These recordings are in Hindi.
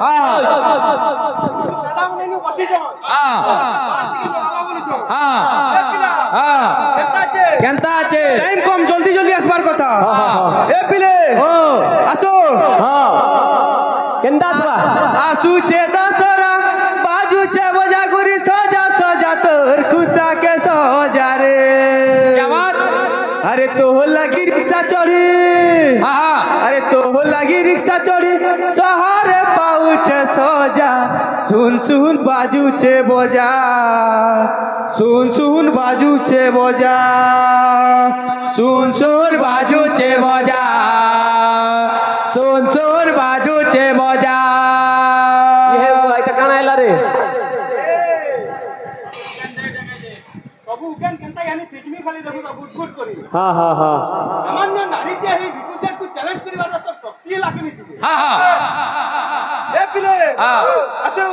हां दादा मने नु बसी छ हां बात के बाबा बोली छ हां ए पिला हां केनता छे टाइम कम जल्दी जल्दी आसबार कथा ए पिले ओ आसो हां केनता छुआ आसु छे दसरा बाजू छे बजा गुरी सजा सजा तोर खुशा के सजा रे क्या बात अरे तो लगी रिक्शा चढ़ी हां अरे तो लगी रिक्शा चढ़ी शहरे पाउछे सजा सुन सुन बाजू छे बजा सुन सुन बाजू छे बजा सुन सुन बाजू छे बजा सुन सुन बाजू छे बजा ये এটা কানা এলা রে सबु केन केनता यानी पिकनिक खाली देखु तो गुड गुड करी हां हां हां सामान्य नारी जे ही विकुसेट को चैलेंज करिबा तो शक्ति लागे मिति हां हां ए पिले हां आसो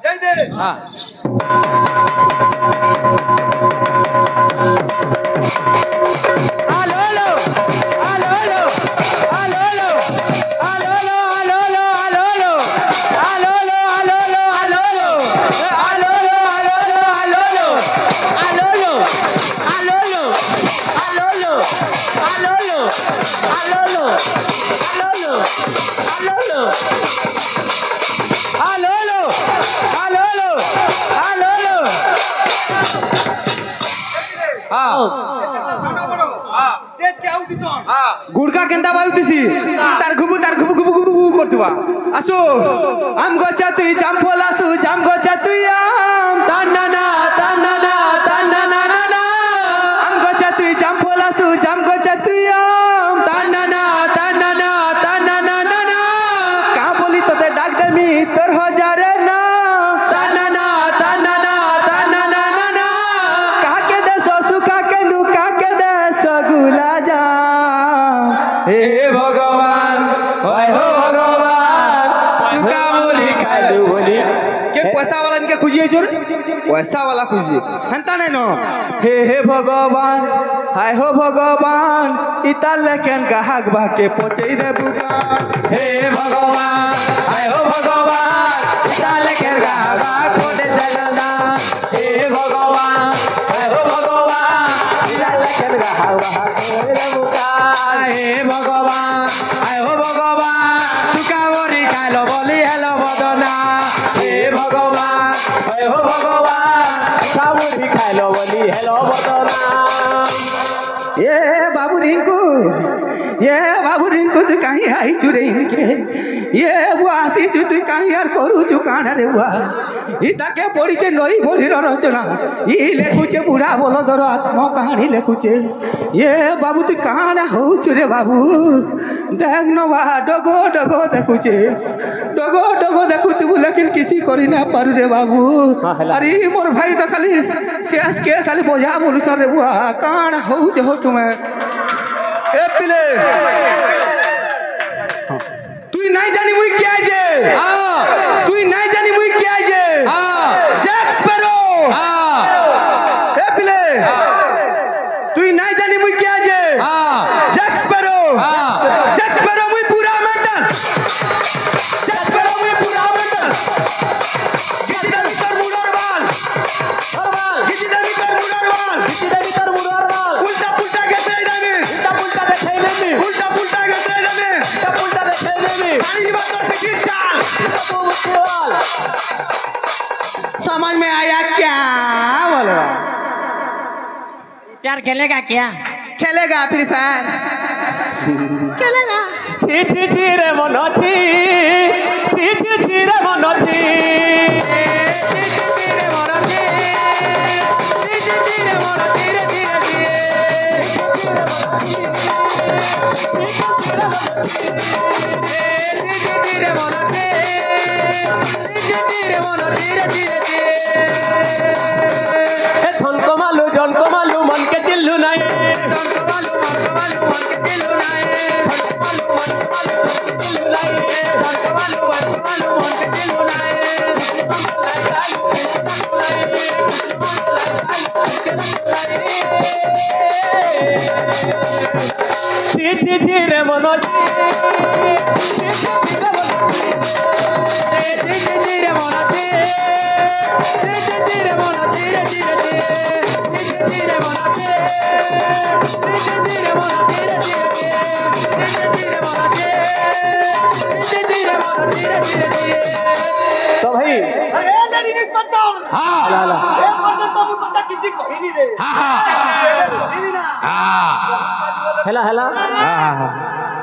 जय दे हां hello hello hello hello hello hello hello hello hello hello hello hello stage के आउ दिसन गुड़का केंदा बाउतिसी तार घुबु घुबु घुबु करतबा आसो आम गचा तुई जाम फलासु जाम गचा तुई आम तानना तानना तानना ना आम गचा तुई जाम फलासु जाम गचा तुई आम तानना तानना तानना ना का बोली तते डाक देमी तोर हजारे ना तानना तानना तानना ना का के देस सुखा के दुका के देस गुला जा हे भगवान ओए हो भगवान तुका बोली खालू बोली के पैसा वाला इनके खुजिए जोर पैसा वाला खुजिए हंता नहीं नो हे भगवान हाय हो भगवान इता लेकिन गाहक बा के पहुंचे दे बुका हे भगवान हाय हो भगवान इता लेकिन गाहक बा कोटे चलना हे भगवान हाय हो भगवान इता लेकिन गाहक बा कोटे दे बुका हे भगवान हाय हो भगवान तुका बोरी खालो बोली हेलो बदना हे भगवान हाय हो भगवान तुका बोरी खालो बोली हेलो बदना ये बाबू रिंकू तू कहीं आई चुरे इनके ये वो आसी चु तू कहीं यार करू चु काना रे बुआ इता के पड़ी छे नई बड़ी रचना ई लेखुचे बुढ़ा बोलो धरो आत्मा कहानी लेखुचे ये बाबू तू काना हो चुरे बाबू देख न बा डगो डगो देखुचे डगो डगो देखु तू लेकिन किसी करी ना पारू रे बाबू अरे मोर भाई तो खाली शेष के खाली बोझा बोलू रे बुआ काना हो जो तुम्हें ए पिले तू नहीं जानी मुई क्या जे हां तू नहीं जानी मुई क्या जे हां जैक स्पैरो हां ए पिले तू नहीं जानी मुई क्या जे हां जैक स्पैरो मुई पूरा मेंटल जैक स्पैरो मुई पूरा मेंटल गिटी देवी कर मुडरवाल गिटी देवी कर मुडरवाल उल्टा पुल्टा के दे देनी उल्टा पुल्टा के दे देनी पानी की बात से गिर डाल समझ में आया क्या बोलो प्यार खेलेगा क्या खेलेगा फ्री फायर खेलेगा ছি ছি ছি রে মন ছি ছি ছি ছি রে মন ছি জনকমালু মনকে চিল্লু নাই ছি ছি ছি রে মন हाँ ହେଲା ଏ ପର୍ଯ୍ୟନ୍ତ ମୁଁ ତତେ କିଛି କହିନି ରେ हाँ ଏବେ କହିବି ନା हाँ ହେଲା ହେଲା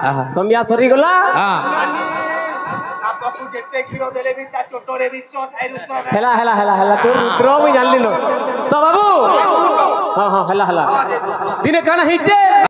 हाँ ସମୟା ସରିଗଲା हाँ ନାନୀ ସାପକୁ ଯେତେ କ୍ଷୀର ଦେଲେ ବି ତା ଚୋଟରେ ବିଷ ଥାଏ ରୁଦ୍ର ହେଲା ହେଲା ହେଲା ହେଲା ତୁ ରୁଦ୍ର ମୁଇଁ ଜାଣିଲି ନ ତ ବାବୁ ହଁ ହଁ ହେଲା ହେଲା ଦିନେ କାଣା ହେଇଛେ